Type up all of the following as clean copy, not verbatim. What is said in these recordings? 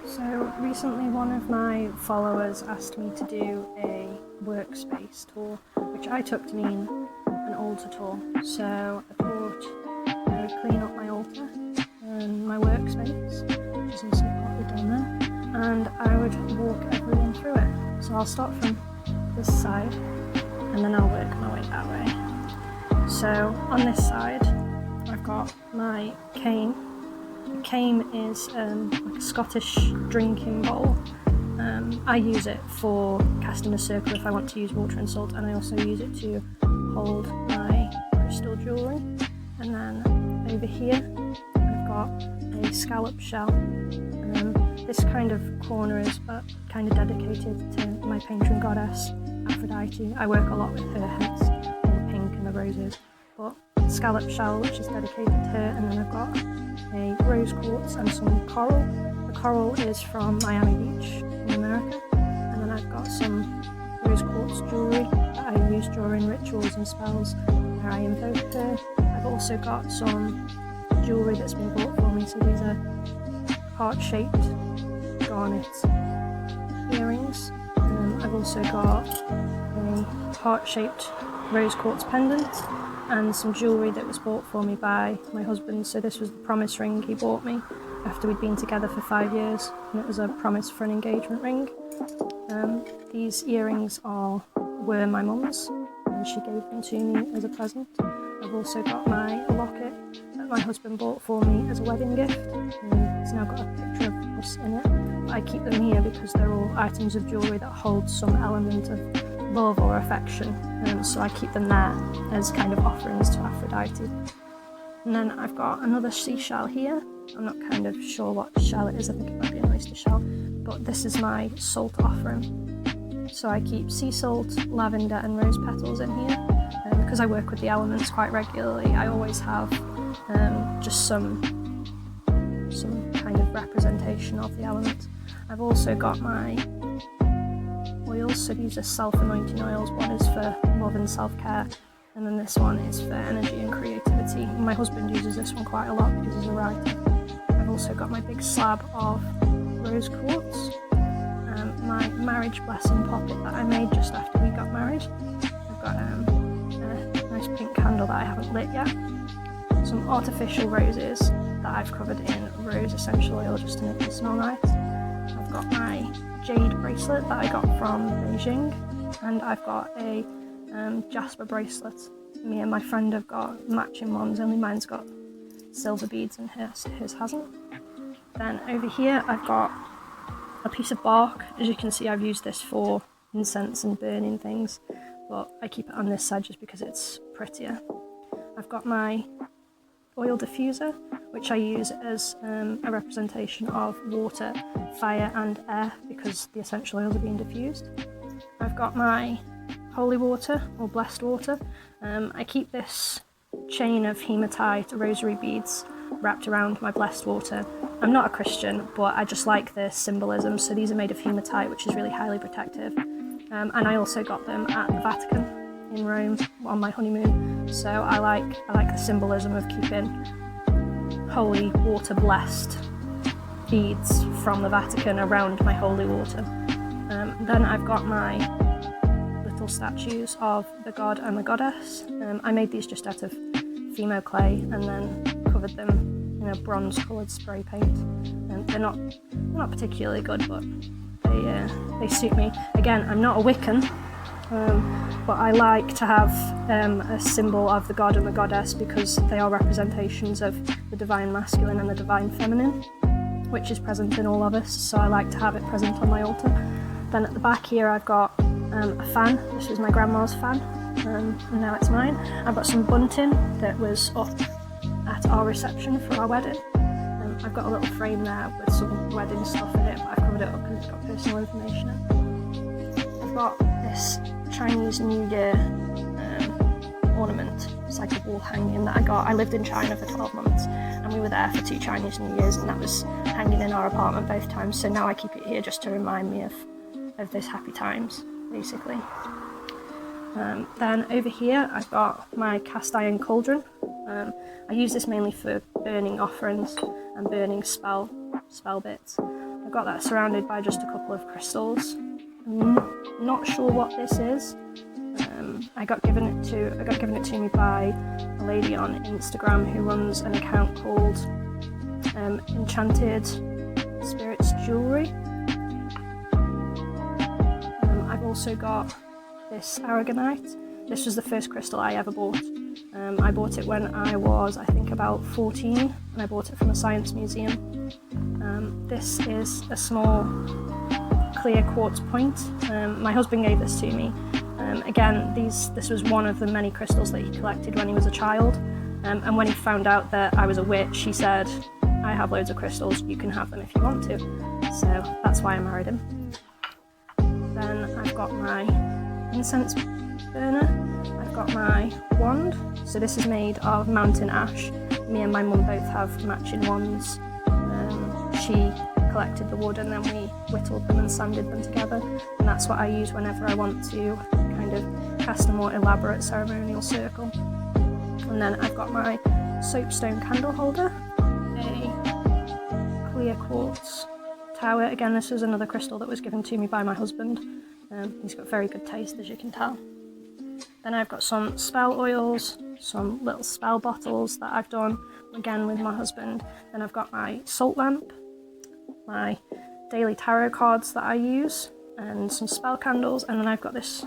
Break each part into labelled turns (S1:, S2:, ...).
S1: So recently one of my followers asked me to do a workspace tour, which I took to mean an altar tour. So I thought I would clean up my altar and my workspace, which is also partly done there, and I would walk everyone through it. So I'll start from this side and then I'll work my way that way. So on this side I've got my cane. A cane is like a Scottish drinking bowl. I use it for casting a circle if I want to use water and salt, and I also use it to hold my crystal jewellery. And then over here I've got a scallop shell. This kind of corner is kind of dedicated to my patron goddess Aphrodite. I work a lot with her, hence all the pink and the roses. But scallop shell, which is dedicated to her, and then I've got a rose quartz and some coral. The coral is from Miami Beach in America, and then I've got some rose quartz jewellery that I use during rituals and spells where I invoke her. I've also got some jewellery that's been bought for me, so these are heart-shaped garnet earrings. I've also got a heart-shaped rose quartz pendant and some jewellery that was bought for me by my husband. So this was the promise ring he bought me after we'd been together for 5 years, and it was a promise for an engagement ring. These earrings were my mum's, and she gave them to me as a present. I've also got my locket that my husband bought for me as a wedding gift. It's now got a picture of us in it. I keep them here because they're all items of jewellery that hold some element of love or affection, so I keep them there as kind of offerings to Aphrodite. And then I've got another seashell here. I'm not kind of sure what shell it is, I think it might be an oyster shell, but this is my salt offering. So I keep sea salt, lavender and rose petals in here. Because I work with the elements quite regularly, I always have just some kind of representation of the elements. I've also got my oils, so these are self-anointing oils. One is for love and self-care, and then this one is for energy and creativity. My husband uses this one quite a lot because he's a writer. I've also got my big slab of rose quartz, my marriage blessing poppet that I made just after we got married. I've got a nice pink candle that I haven't lit yet, some artificial roses that I've covered in rose essential oil just to make them smell nice. I've got my jade bracelet that I got from Beijing, and I've got a jasper bracelet. Me and my friend have got matching ones, only mine's got silver beads and his hasn't. Then over here I've got a piece of bark. As you can see, I've used this for incense and burning things, but I keep it on this side just because it's prettier. I've got my oil diffuser, which I use as a representation of water, fire and air because the essential oils are being diffused. I've got my holy water or blessed water. I keep this chain of hematite rosary beads wrapped around my blessed water. I'm not a Christian, but I just like the symbolism. So these are made of hematite, which is really highly protective. And I also got them at the Vatican in Rome on my honeymoon. So I like the symbolism of keeping holy water blessed beads from the Vatican around my holy water. Then I've got my little statues of the god and the goddess. I made these just out of Fimo clay and then covered them in a bronze coloured spray paint. They're not particularly good, but they suit me. Again, I'm not a Wiccan, but I like to have a symbol of the god and the goddess because they are representations of the divine masculine and the divine feminine, which is present in all of us, so I like to have it present on my altar. Then at the back here I've got a fan. This was my grandma's fan, and now it's mine. I've got some bunting that was up at our reception for our wedding. I've got a little frame there with some wedding stuff in it, but I've covered it up because it's got personal information in it. I've got this Chinese New Year ornament. It's like a wall hanging that I got. I lived in China for 12 months and we were there for 2 Chinese New Years, and that was hanging in our apartment both times, so now I keep it here just to remind me of this happy times, basically. Then over here I've got my cast iron cauldron. I use this mainly for burning offerings and burning spell bits. I've got that surrounded by just a couple of crystals. I'm not sure what this is. I got given it to me by a lady on Instagram who runs an account called Enchanted Spirits Jewelry. I've also got this aragonite. This was the first crystal I ever bought. I bought it when I was, I think, about 14, and I bought it from a science museum. This is a small clear quartz point. My husband gave this to me. Again, this was one of the many crystals that he collected when he was a child. And when he found out that I was a witch, he said, I have loads of crystals, you can have them if you want to. So that's why I married him. Then I've got my incense burner. I've got my wand. So this is made of mountain ash. Me and my mum both have matching wands. She collected the wood and then we whittled them and sanded them together. And that's what I use whenever I want to kind of cast a more elaborate ceremonial circle. And then I've got my soapstone candle holder, a clear quartz tower. Again, this is another crystal that was given to me by my husband. He's got very good taste, as you can tell. Then I've got some spell oils, some little spell bottles that I've done, again with my husband. Then I've got my salt lamp, my daily tarot cards that I use, and some spell candles. And then I've got this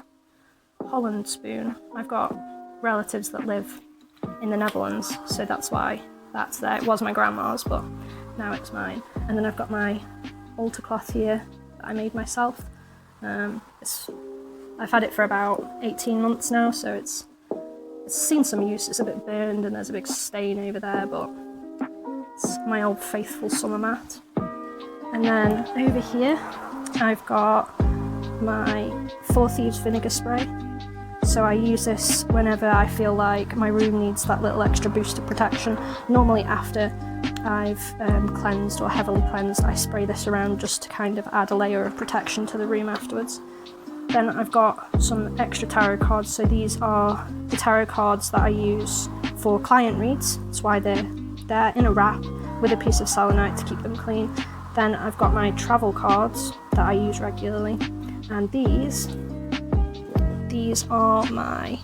S1: Holland spoon. I've got relatives that live in the Netherlands, so that's why that's there. It was my grandma's, but now it's mine. And then I've got my altar cloth here that I made myself. I've had it for about 18 months now, so it's seen some use. It's a bit burned and there's a big stain over there, but it's my old faithful summer mat. And then over here I've got my Four Thieves vinegar spray. So I use this whenever I feel like my room needs that little extra boost of protection. Normally after I've cleansed or heavily cleansed, I spray this around just to kind of add a layer of protection to the room afterwards. Then I've got some extra tarot cards. So these are the tarot cards that I use for client reads. That's why they're in a wrap with a piece of selenite to keep them clean. Then I've got my travel cards that I use regularly. And these are my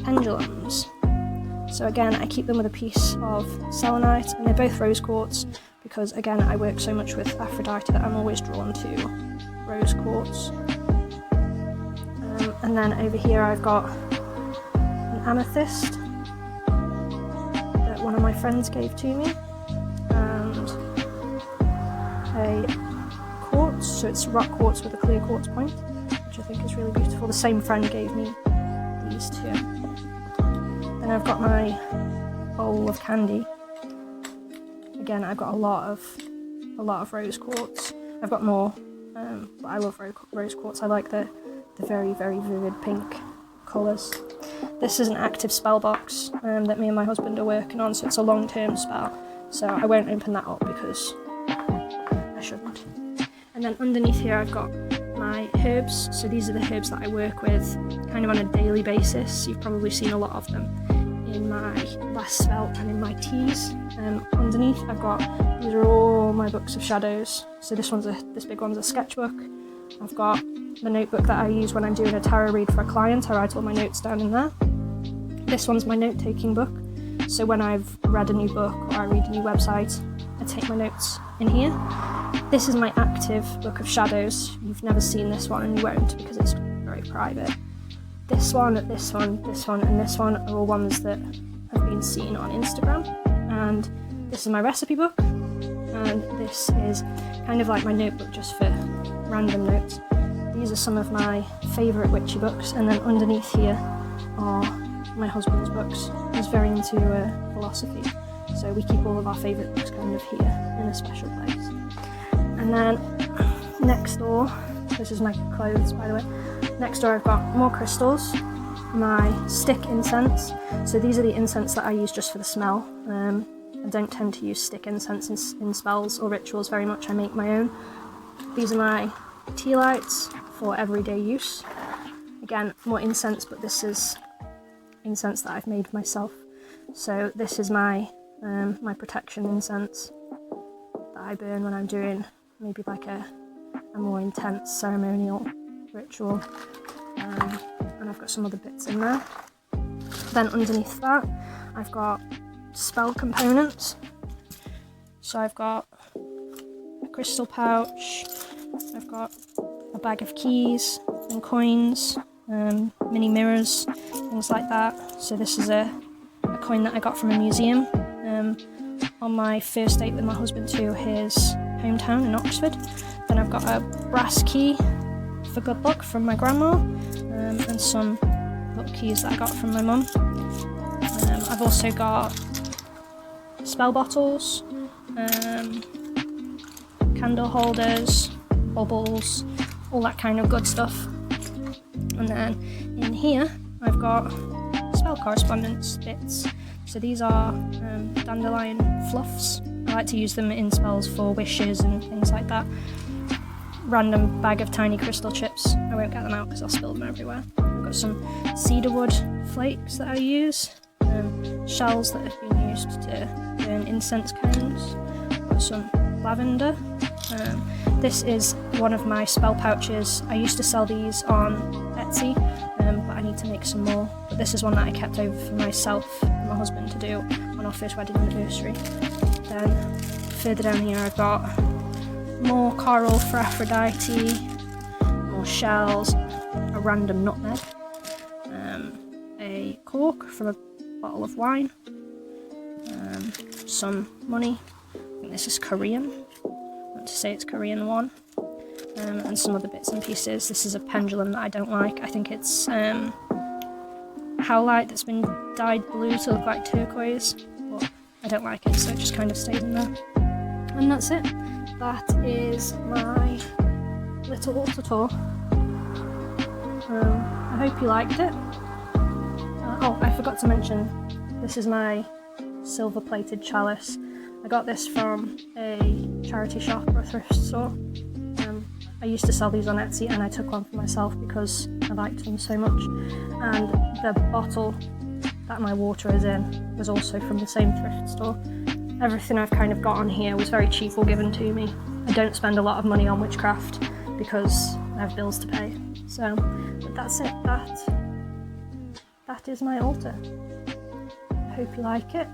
S1: pendulums. So again, I keep them with a piece of selenite, and they're both rose quartz because again, I work so much with Aphrodite that I'm always drawn to rose quartz. And then over here I've got an amethyst that one of my friends gave to me, and a quartz, so it's rock quartz with a clear quartz point, which I think is really beautiful. The same friend gave me these two. Then I've got my bowl of candy. Again, I've got a lot of rose quartz. I've got more, but I love rose quartz. I like the very, very vivid pink colours. This is an active spell box that me and my husband are working on, so it's a long-term spell. So I won't open that up because I shouldn't. And then underneath here I've got my herbs. So these are the herbs that I work with kind of on a daily basis. You've probably seen a lot of them in my last spell and in my teas. Underneath I've got, these are all my books of shadows. So this big one's a sketchbook. I've got the notebook that I use when I'm doing a tarot read for a client. I write all my notes down in there. This one's my note-taking book. So when I've read a new book or I read a new website, I take my notes in here. This is my active book of shadows. You've never seen this one and you won't because it's very private. This one, this one, this one, and this one are all ones that have been seen on Instagram. And this is my recipe book. And this is kind of like my notebook just for random notes. These are some of my favourite witchy books, and then underneath here are my husband's books. He's very into philosophy, so we keep all of our favourite books kind of here in a special place. And then next door, this is my clothes by the way, next door I've got more crystals, my stick incense. So these are the incense that I use just for the smell. I don't tend to use stick incense in spells or rituals very much, I make my own. These are my tea lights for everyday use. again, more incense, but this is incense that I've made myself. So this is my my protection incense that I burn when I'm doing maybe like a more intense ceremonial ritual. And I've got some other bits in there. Then underneath that, I've got spell components. So I've got a crystal pouch, I've got a bag of keys and coins, mini mirrors, things like that. So this is a coin that I got from a museum on my first date with my husband to his hometown in Oxford. Then I've got a brass key for good luck from my grandma, and some little keys that I got from my mum. I've also got spell bottles, candle holders, bubbles, all that kind of good stuff. And then in here I've got spell correspondence bits. So these are dandelion fluffs. I like to use them in spells for wishes and things like that. Random bag of tiny crystal chips. I won't get them out because I'll spill them everywhere. I've got some cedarwood flakes that I use, shells that have been used to burn incense cones. I've got some lavender. This is one of my spell pouches. I used to sell these on Etsy, but I need to make some more. But this is one that I kept over for myself and my husband to do on our first wedding anniversary. Then further down here I've got more coral for Aphrodite, more shells, a random nutmeg, a cork from a bottle of wine, some money. I think this is Korean. I want to say it's Korean won. And some other bits and pieces. This is a pendulum that I don't like. I think it's howlite that's been dyed blue to look like turquoise, but I don't like it, so it just kind of stayed in there. And that's it. That is my little altar tour. I hope you liked it. Oh, I forgot to mention, this is my silver plated chalice. I got this from a charity shop or a thrift store. I used to sell these on Etsy and I took one for myself because I liked them so much. And the bottle that my water is in was also from the same thrift store. Everything I've kind of got on here was very cheap or given to me. I don't spend a lot of money on witchcraft because I have bills to pay. So, but that's it. That is my altar. I hope you like it.